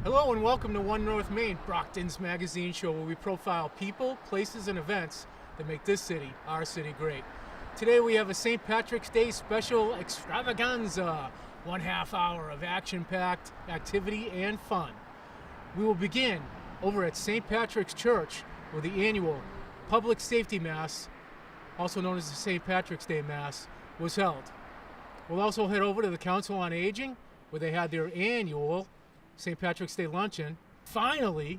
Hello and welcome to One North Main, Brockton's magazine show where we profile people, places, and events that make this city, our city, great. Today we have a St. Patrick's Day special extravaganza, 1/2 hour of action-packed activity and fun. We will begin over at St. Patrick's Church where the annual Public Safety Mass, also known as the St. Patrick's Day Mass, was held. We'll also head over to the Council on Aging where they had their annual St. Patrick's Day luncheon. Finally,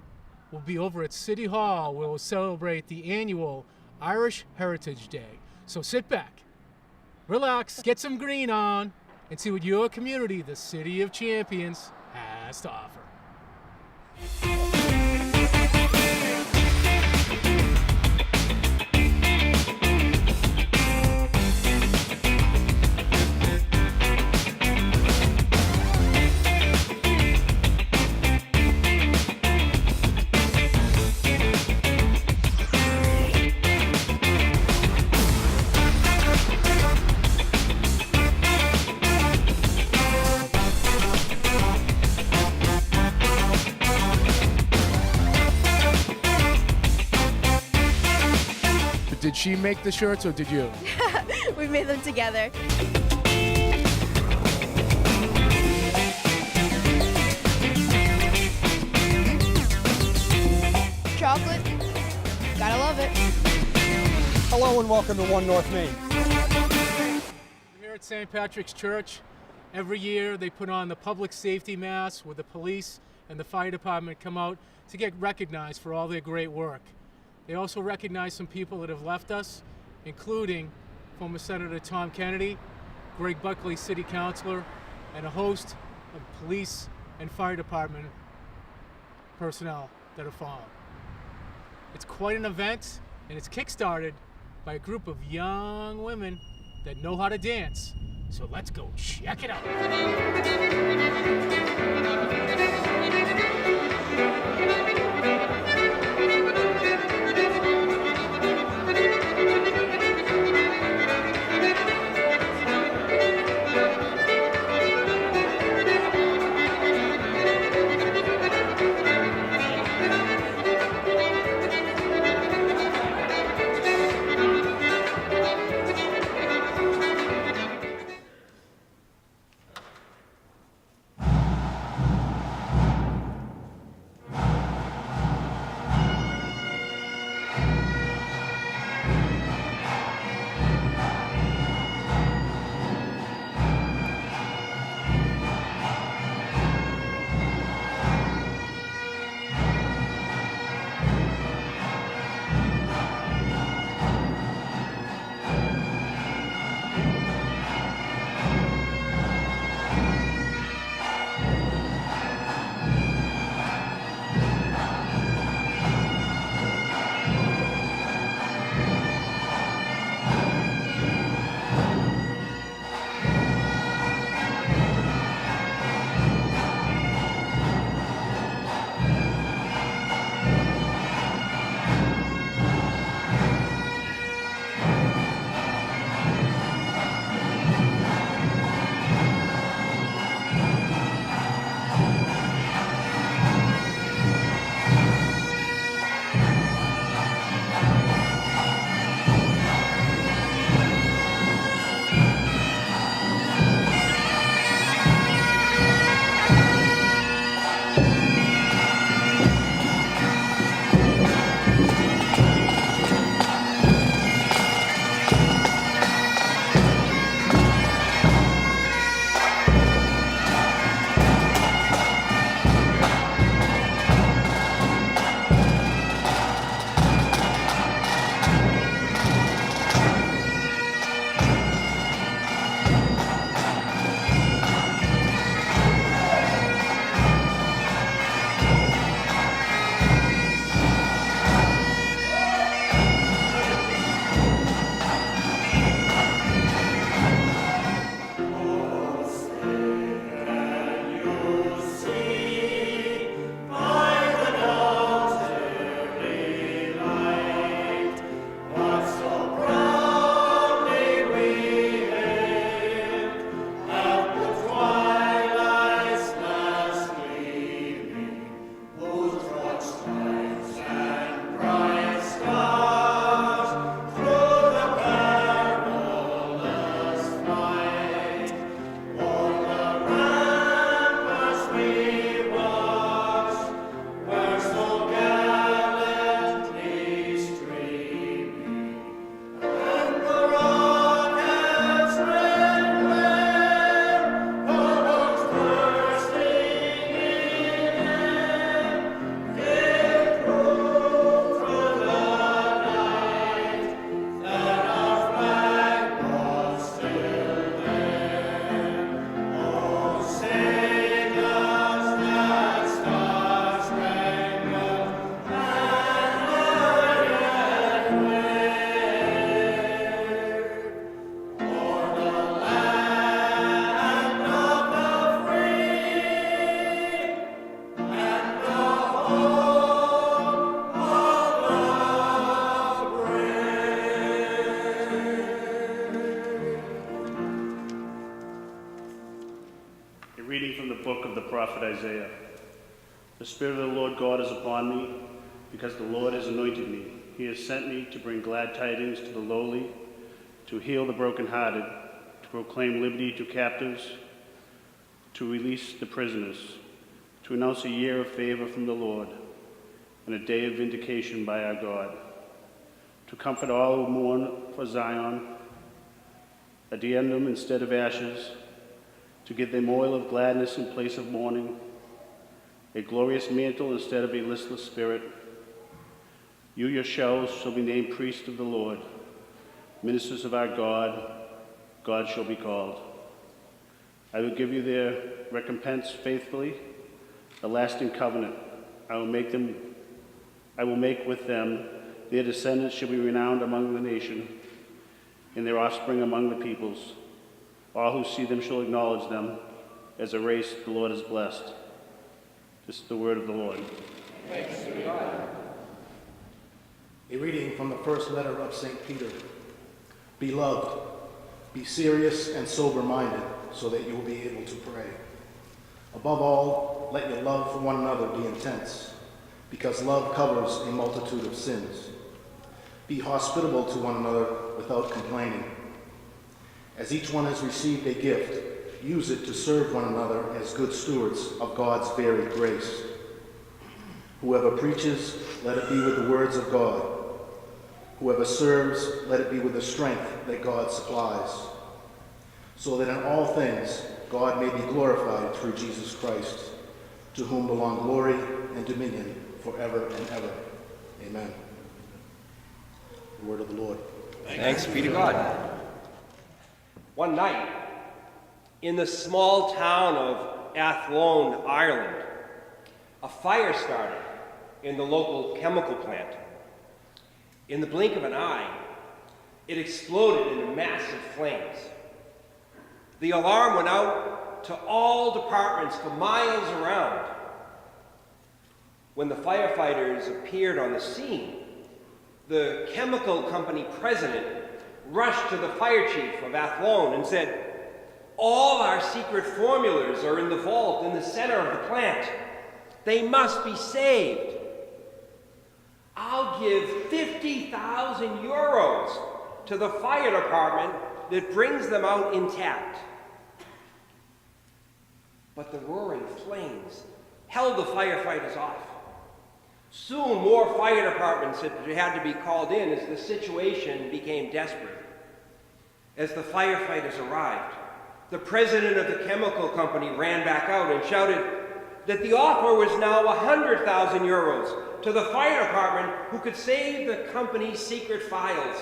we'll be over at City Hall where we'll celebrate the annual Irish Heritage Day. So sit back, relax, get some green on, and see what your community, the City of Champions, has to offer. Did she make the shirts or did you? We made them together. Chocolate, gotta love it. Hello and welcome to One North Main. Here at St. Patrick's Church, every year they put on the Public Safety Mass where the police and the fire department come out to get recognized for all their great work. They also recognize some people that have left us, including former Senator Tom Kennedy, Greg Buckley, City Councilor, and a host of police and fire department personnel that have fallen. It's quite an event, and it's kickstarted by a group of young women that know how to dance. So let's go check it out. Isaiah. The Spirit of the Lord God is upon me, because the Lord has anointed me. He has sent me to bring glad tidings to the lowly, to heal the brokenhearted, to proclaim liberty to captives, to release the prisoners, to announce a year of favor from the Lord, and a day of vindication by our God, to comfort all who mourn for Zion, a diadem instead of ashes, to give them oil of gladness in place of mourning, a glorious mantle instead of a listless spirit. You yourselves shall be named priests of the Lord, ministers of our God. God shall be called. I will give you their recompense faithfully, a lasting covenant. I will make with them. Their descendants shall be renowned among the nation, and their offspring among the peoples. All who see them shall acknowledge them. As a race, the Lord is blessed. This is the word of the Lord. Thanks be to God. A reading from the first letter of St. Peter. Beloved, be serious and sober-minded, so that you will be able to pray. Above all, let your love for one another be intense, because love covers a multitude of sins. Be hospitable to one another without complaining. As each one has received a gift, use it to serve one another as good stewards of God's varied grace. Whoever preaches, let it be with the words of God. Whoever serves, let it be with the strength that God supplies, so that in all things God may be glorified through Jesus Christ, to whom belong glory and dominion forever and ever. Amen. The word of the Lord. Thanks be to God. One night, in the small town of Athlone, Ireland, a fire started in the local chemical plant. In the blink of an eye, it exploded into massive flames. The alarm went out to all departments for miles around. When the firefighters appeared on the scene, the chemical company president rushed to the fire chief of Athlone and said, "All our secret formulas are in the vault in the center of the plant. They must be saved. I'll give 50,000 euros to the fire department that brings them out intact." But the roaring flames held the firefighters off. Soon more fire departments had to be called in as the situation became desperate. As the firefighters arrived, the president of the chemical company ran back out and shouted that the offer was now 100,000 euros to the fire department who could save the company's secret files.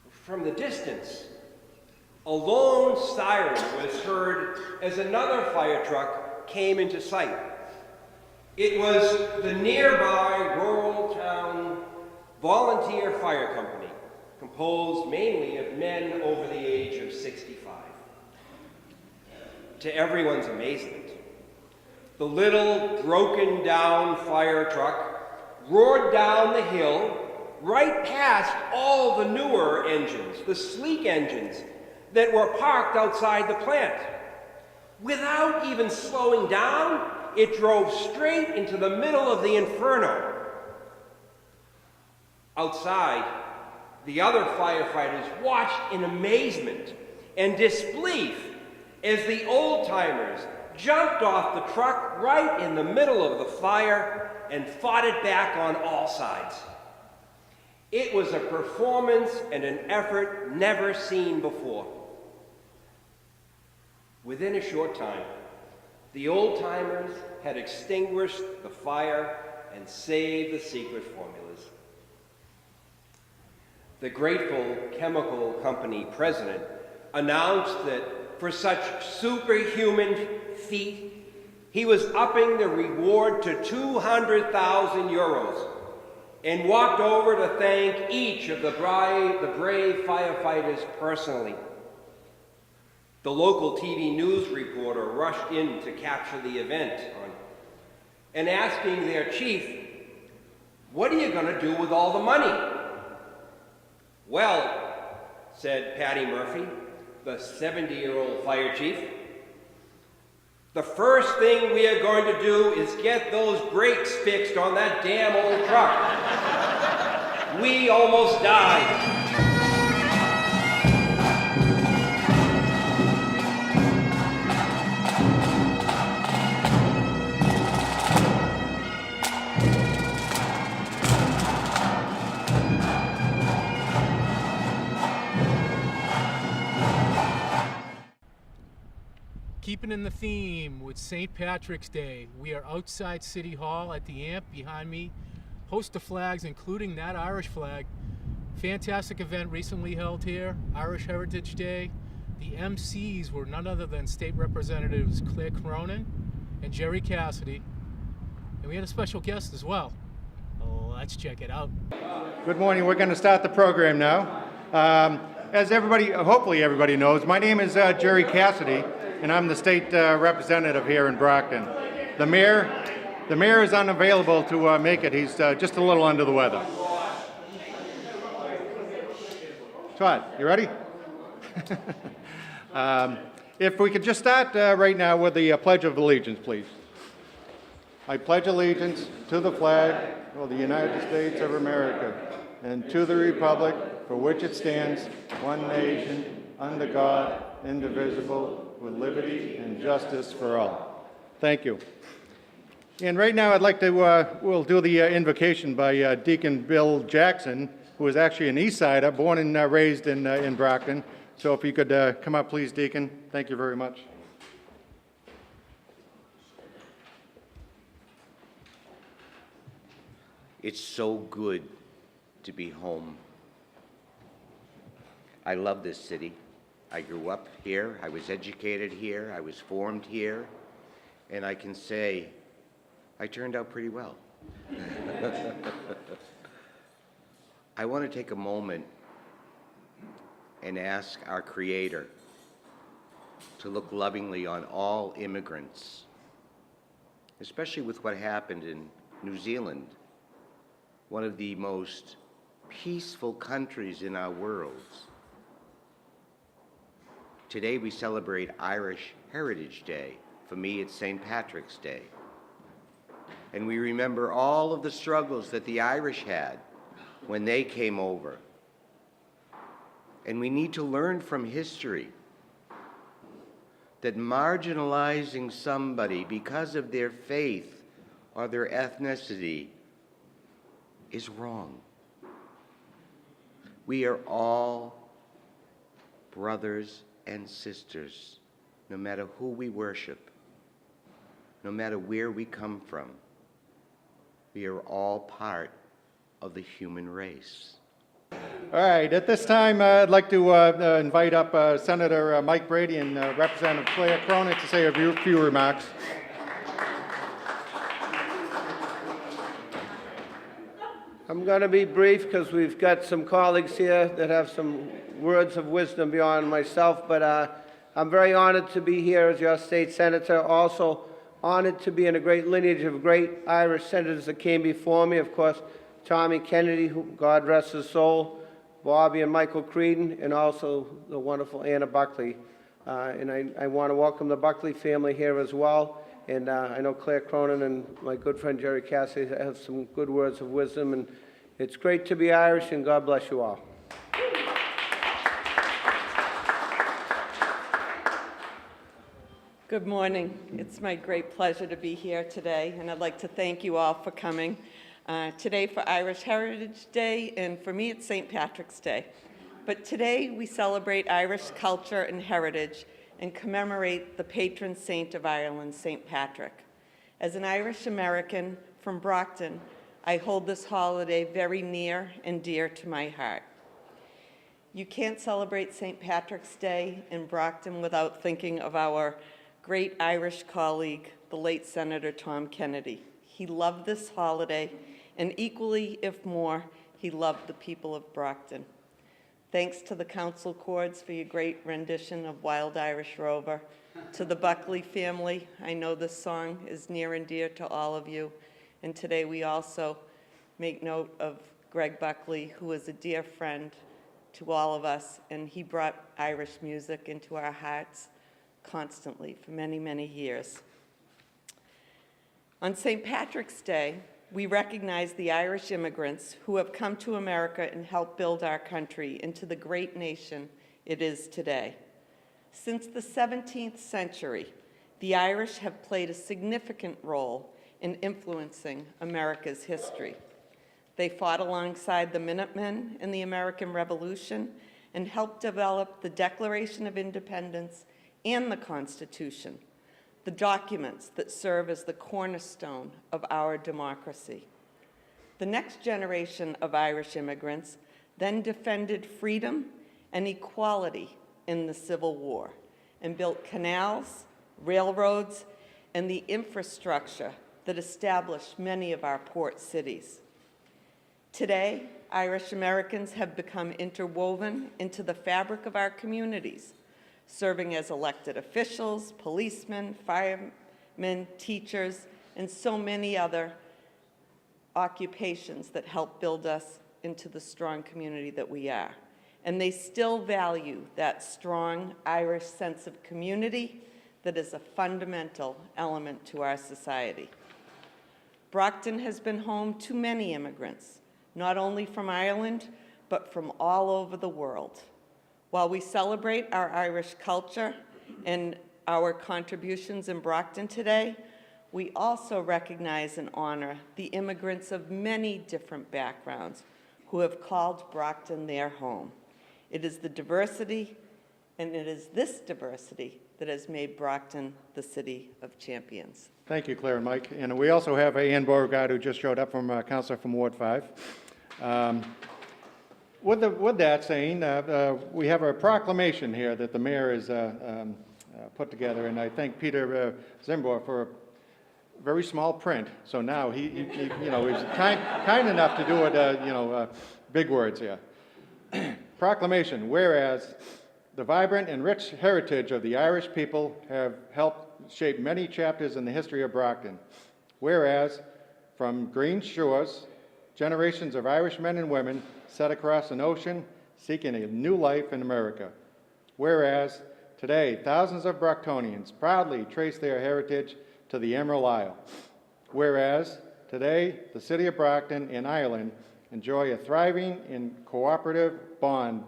From the distance, a lone siren was heard as another fire truck came into sight. It was the nearby rural town volunteer fire company, composed mainly of men over the age of 65. To everyone's amazement, the little broken down fire truck roared down the hill right past all the newer engines, the sleek engines that were parked outside the plant. Without even slowing down, it drove straight into the middle of the inferno. Outside, the other firefighters watched in amazement and disbelief as the old-timers jumped off the truck right in the middle of the fire and fought it back on all sides. It was a performance and an effort never seen before. Within a short time, the old-timers had extinguished the fire and saved the secret formulas. The grateful chemical company president announced that for such superhuman feat, he was upping the reward to 200,000 euros and walked over to thank each of the brave firefighters personally. The local TV news reporter rushed in to capture the event and asking their chief, "What are you going to do with all the money?" "Well," said Patty Murphy, the 70-year-old fire chief, The first thing we are going to do is get those brakes fixed on that damn old truck. We almost died. Keeping in the theme with St. Patrick's Day, we are outside City Hall at the amp behind me. Host of flags, including that Irish flag. Fantastic event recently held here, Irish Heritage Day. The MCs were none other than State Representatives Claire Cronin and Jerry Cassidy. And we had a special guest as well. Let's check it out. Good morning. We're going to start the program now. As everybody, hopefully everybody knows, my name is Jerry Cassidy, and I'm the state representative here in Brockton. The mayor is unavailable to make it. He's just a little under the weather. Todd, you ready? If we could just start right now with the Pledge of Allegiance, please. I pledge allegiance to the flag of the United States of America and to the republic for which it stands, one nation, under God, indivisible, with liberty and justice for all. Thank you. And right now I'd like to, we'll do the invocation by Deacon Bill Jackson, who is actually an East Sider, born and raised in Brockton. So if you could come up, please, Deacon. Thank you very much. It's so good to be home. I love this city. I grew up here, I was educated here, I was formed here, and I can say I turned out pretty well. I want to take a moment and ask our Creator to look lovingly on all immigrants, especially with what happened in New Zealand, one of the most peaceful countries in our world. Today we celebrate Irish Heritage Day. For me, it's St. Patrick's Day. And we remember all of the struggles that the Irish had when they came over. And we need to learn from history that marginalizing somebody because of their faith or their ethnicity is wrong. We are all brothers and sisters, no matter who we worship, no matter where we come from. We are all part of the human race. All right, at this time, I'd like to invite up Senator Mike Brady and Representative Claire Cronin to say a few remarks. I'm going to be brief because we've got some colleagues here that have some words of wisdom beyond myself, but I'm very honored to be here as your state senator. Also honored to be in a great lineage of great Irish senators that came before me. Of course, Tommy Kennedy, who God rest his soul, Bobby and Michael Creedon, and also the wonderful Anna Buckley. And I want to welcome the Buckley family here as well. And I know Claire Cronin and my good friend Jerry Cassidy have some good words of wisdom. And it's great to be Irish, and God bless you all. Good morning. It's my great pleasure to be here today, and I'd like to thank you all for coming today for Irish Heritage Day, and for me it's St. Patrick's Day. But today we celebrate Irish culture and heritage and commemorate the patron saint of Ireland, St. Patrick. As an Irish American from Brockton, I hold this holiday very near and dear to my heart. You can't celebrate St. Patrick's Day in Brockton without thinking of our great Irish colleague, the late Senator Tom Kennedy. He loved this holiday, and equally, if more, he loved the people of Brockton. Thanks to the Council Chords for your great rendition of Wild Irish Rover. To the Buckley family, I know this song is near and dear to all of you. And today we also make note of Greg Buckley, who is a dear friend to all of us, and he brought Irish music into our hearts constantly for many, many years. On St. Patrick's Day, we recognize the Irish immigrants who have come to America and helped build our country into the great nation it is today. Since the 17th century, the Irish have played a significant role in influencing America's history. They fought alongside the Minutemen in the American Revolution and helped develop the Declaration of Independence and the Constitution, the documents that serve as the cornerstone of our democracy. The next generation of Irish immigrants then defended freedom and equality in the Civil War and built canals, railroads, and the infrastructure that established many of our port cities. Today, Irish Americans have become interwoven into the fabric of our communities, serving as elected officials, policemen, firemen, teachers, and so many other occupations that help build us into the strong community that we are. And they still value that strong Irish sense of community that is a fundamental element to our society. Brockton has been home to many immigrants, not only from Ireland, but from all over the world. While we celebrate our Irish culture and our contributions in Brockton today, we also recognize and honor the immigrants of many different backgrounds who have called Brockton their home. It is the diversity, and it is this diversity that has made Brockton the city of champions. Thank you, Claire and Mike. And we also have Ann Beauregard, who just showed up from Councilor from Ward 5. With that saying, we have a proclamation here that the mayor has put together, and I thank Peter Zimbor for very small print. So now he you know, he's kind enough to do it, big words here. Proclamation, whereas the vibrant and rich heritage of the Irish people have helped shape many chapters in the history of Brockton. Whereas from green shores, generations of Irish men and women set across an ocean seeking a new life in America. Whereas today, thousands of Brocktonians proudly trace their heritage to the Emerald Isle. Whereas today, the city of Brockton and Ireland enjoy a thriving and cooperative bond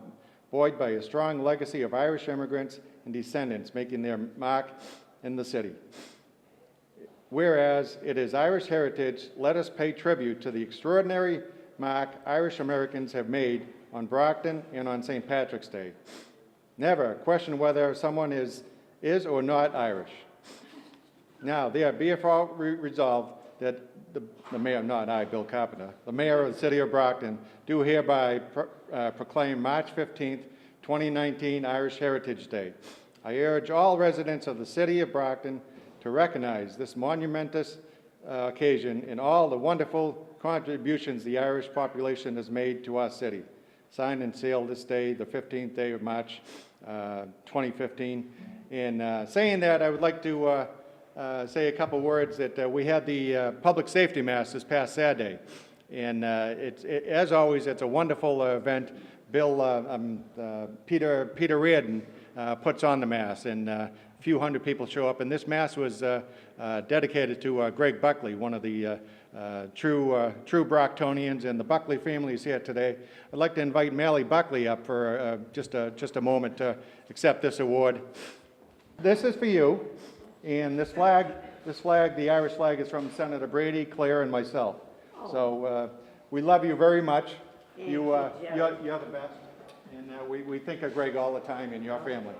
buoyed by a strong legacy of Irish immigrants and descendants making their mark in the city. Whereas it is Irish heritage, let us pay tribute to the extraordinary mark Irish Americans have made on Brockton and on St. Patrick's Day. Never question whether someone is or not Irish. Now, there be it resolved that the mayor, not I, Bill Carpenter, the mayor of the city of Brockton, do hereby proclaim March 15th, 2019 Irish Heritage Day. I urge all residents of the city of Brockton to recognize this monumentous occasion and all the wonderful contributions the Irish population has made to our city. Signed and sealed this day, the 15th day of March, 2015. And saying that, I would like to say a couple words that we had the public safety mass this past Saturday. And as always, it's a wonderful event. Peter Reardon puts on the mass, and a few hundred people show up. And this mass was dedicated to Greg Buckley, one of the true Brocktonians, and the Buckley family is here today. I'd like to invite Mally Buckley up for just a moment to accept this award. This is for you, and this flag, the Irish flag, is from Senator Brady, Claire, and myself. So we love you very much. You're the best, and we think of Greg all the time and your family.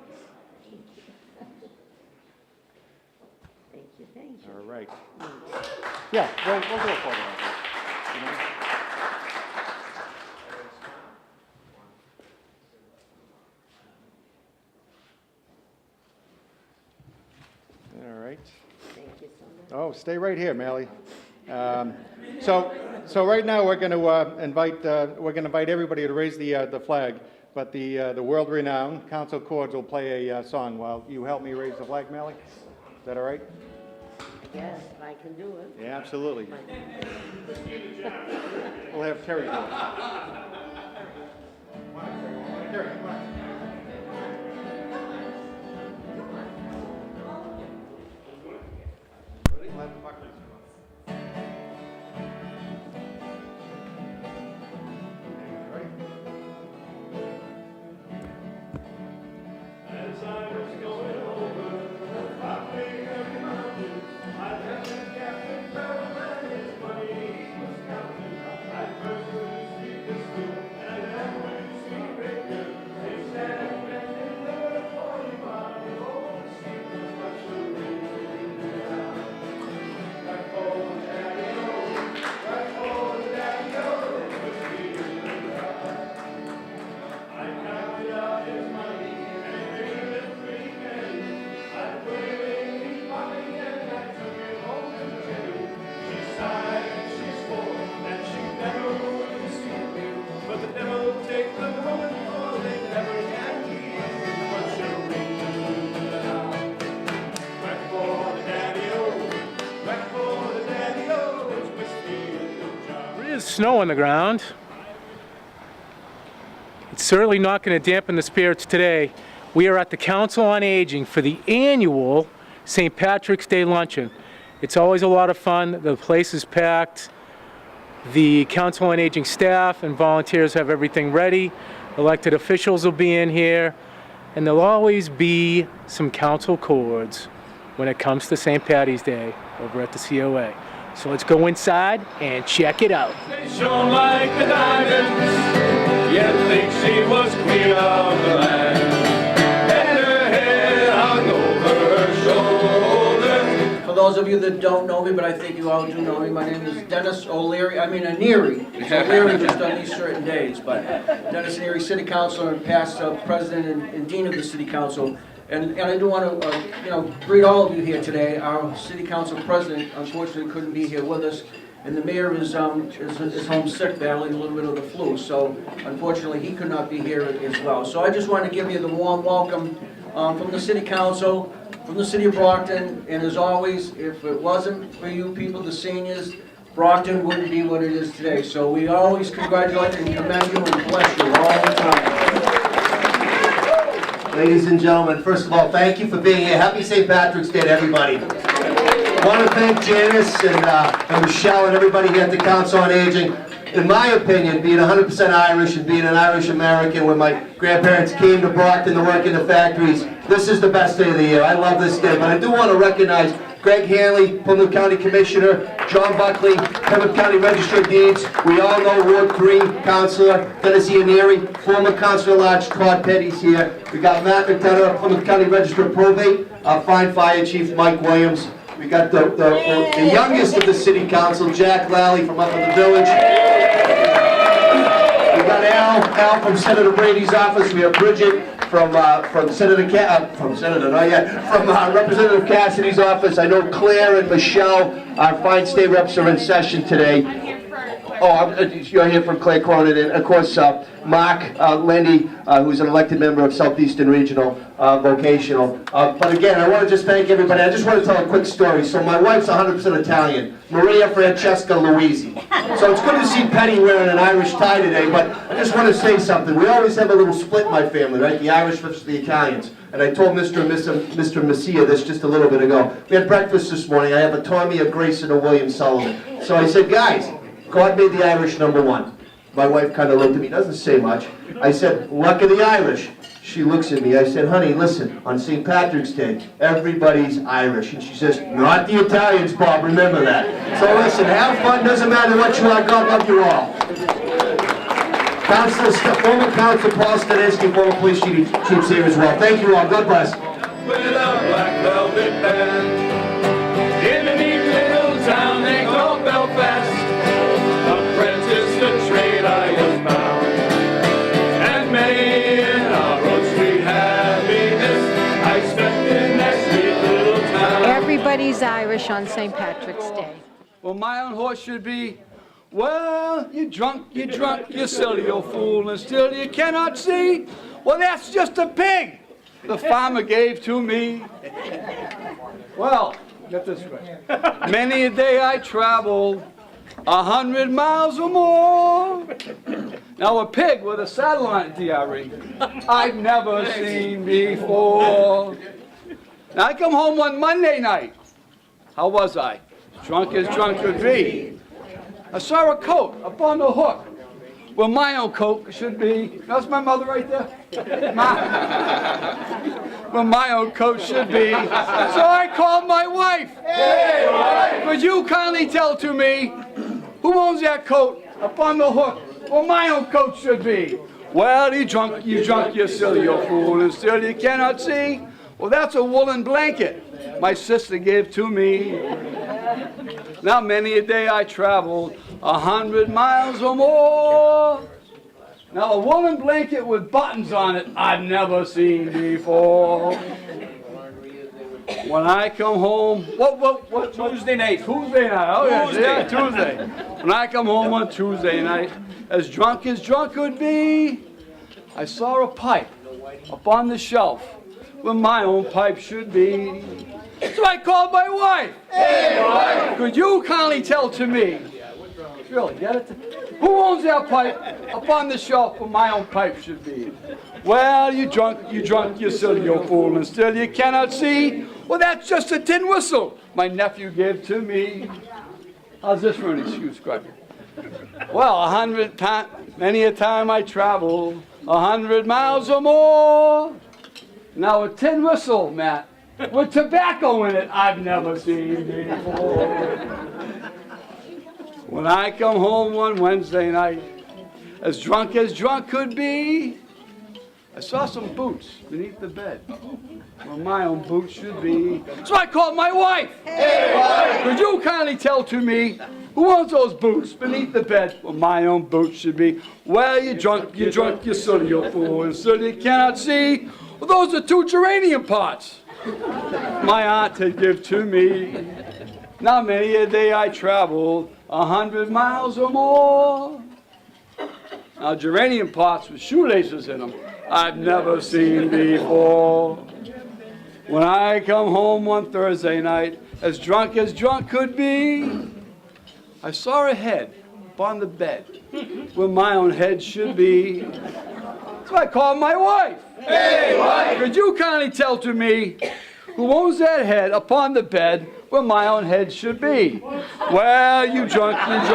Thank you. All right. Yeah, we'll do a photo. All right. Thank you so much. Oh, stay right here, Mally. So right now we're going to invite everybody to raise the flag, but the world-renowned Council Chords will play a song while you help me raise the flag, Mally. Is that all right? Yes, if I can do it. Yeah, absolutely. We'll have Terry do it. Terry, come on. is snow on the ground. It's certainly not going to dampen the spirits today. We are at the Council on Aging for the annual St. Patrick's Day Luncheon. It's always a lot of fun. The place is packed. The Council on Aging staff and volunteers have everything ready. Elected officials will be in here. And there'll always be some council cords when it comes to St. Patty's Day over at the COA. So let's go inside and check it out. They shone like the diamonds, yet think she was queen of the land. And her head hung over her shoulders. For those of you that don't know me, but I think you all do know me, my name is Dennis O'Leary. I mean O'Neary. So O'Leary just on these certain days, but Dennis O'Leary, City Councilor and past President and Dean of the City Council. And I do want to, greet all of you here today. Our City Council President, unfortunately, couldn't be here with us, and the Mayor is home sick, battling a little bit of the flu. So, unfortunately, he could not be here as well. So, I just want to give you the warm welcome from the City Council, from the City of Brockton, and as always, if it wasn't for you people, the seniors, Brockton wouldn't be what it is today. So, we always congratulate and commend you and bless you all the time. Ladies and gentlemen, first of all, thank you for being here. Happy St. Patrick's Day to everybody. I want to thank Janice and Michelle and everybody here at the Council on Aging. In my opinion, being 100% Irish and being an Irish American when my grandparents came to Brockton to work in the factories, this is the best day of the year. I love this day, but I do want to recognize Greg Hanley, Plymouth County Commissioner, John Buckley, Plymouth County Register of Deeds. We all know Ward 3 Councilor Dennis O'Neary, former Councilor at Large Todd Petty's here. We got Matt McDonough, Plymouth County Register of Probate, our fine Fire Chief Mike Williams. We got the youngest of the City Council, Jack Lally from up in the village. We got Al from Senator Brady's office. We have Bridget from Representative Cassidy's office. I know Claire and Michelle, our fine state reps, are in session today. You're here from Claire Cronin, and of course Mark Lendy, who's an elected member of Southeastern Regional Vocational. But again, I want to just thank everybody. I just want to tell a quick story. So my wife's 100% Italian, Maria Francesca Luisi. So it's good to see Penny wearing an Irish tie today, but I just want to say something. We always have a little split in my family, right? The Irish versus the Italians. And I told Mr. and Mr. Messia this just a little bit ago. We had breakfast this morning. I have a Tommy, a Grace, and a William Sullivan. So I said, guys, God made the Irish number one. My wife kind of looked at me, doesn't say much. I said, luck of the Irish. She looks at me, I said, honey, listen, on St. Patrick's Day, everybody's Irish. And she says, not the Italians, Bob, remember that. So listen, have fun, doesn't matter what you are, God love you all. Former Councilor Paul Staniski, former police chief's here as well. Thank you all, God bless. With a black velvet band, in a neat little town they call Belfast, apprentice to trade I was bound, and many in our Broad Street happiness I spent in that sweet little town. Everybody's Irish on St. Patrick's Day. Well, my own horse should be, well, you're drunk, you're silly, old fool, and still you cannot see. Well, that's just a pig the farmer gave to me. Well, get this right. Many a day I traveled 100 miles or more. Now a pig with a saddle on it, DRE, I've never seen before. Now I come home one Monday night. How was I? Drunk as drunk could be. I saw a coat up on the hook. Well, my own coat should be, that's my mother right there. Well, my own coat should be. So I called my wife. Hey, wife! Would you kindly tell to me, who owns that coat up on the hook? Well, my own coat should be. Well, you drunk, you silly, you fool, and still you cannot see. Well, that's a woolen blanket my sister gave to me. Now many a day I traveled 100 miles or more. Now a woolen blanket with buttons on it I've never seen before. When I come home, what Tuesday night? Tuesday night, oh yes, yeah, Tuesday. When I come home on Tuesday night, as drunk could be, I saw a pipe up on the shelf where my own pipe should be. So I called my wife. Hey, wife! Could you kindly tell to me, Really, get it? Who owns that pipe up on the shelf where my own pipe should be? Well, you drunk, you silly old fool, and still you cannot see. Well, that's just a tin whistle my nephew gave to me. How's this for an excuse, Gregor? Well, many a time I travel 100 miles or more. Now a tin whistle, Matt, with tobacco in it, I've never seen before. When I come home one Wednesday night, as drunk could be, I saw some boots beneath the bed, where my own boots should be. So I called my wife. Hey, wife! Could you kindly tell to me, who owns those boots beneath the bed where my own boots should be? Well, you drunk, you silly old fool, and still you cannot see. Well, those are 2 geranium pots my aunt had give to me. Now many a day I traveled 100 miles or more. Now geranium pots with shoelaces in them, I've never seen before. When I come home one Thursday night, as drunk could be, I saw a head upon the bed where my own head should be. So I called my wife. Hey, wife! Could you kindly tell to me, who owns that head upon the bed where my own head should be? Well, you drunk, you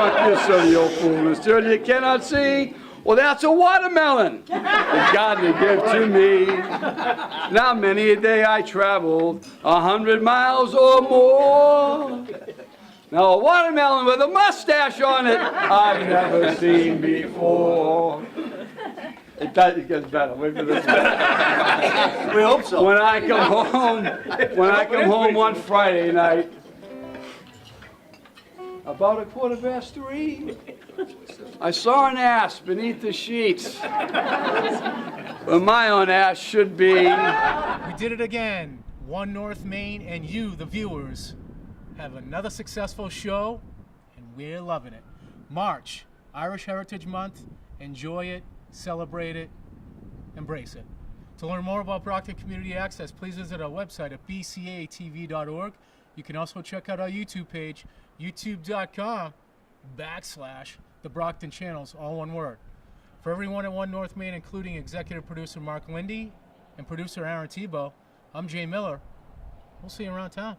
silly old fool, and still you cannot see. Well, that's a watermelon that God to give to me. Now many a day I traveled 100 miles or more. Now a watermelon with a mustache on it, I've never seen before. It gets better. Wait for this. We hope so. When I come home one Friday night, about 3:15, I saw an ass beneath the sheets where my own ass should be. We did it again. One North Main and you, the viewers, have another successful show, and we're loving it. March, Irish Heritage Month. Enjoy it, celebrate it, embrace it. To learn more about Brockton Community Access, please visit our website at bcatv.org. You can also check out our YouTube page, youtube.com/TheBrocktonChannels, all one word. For everyone at One North Main, including executive producer Mark Lindy and producer Aaron Tebow, I'm Jay Miller. We'll see you around town.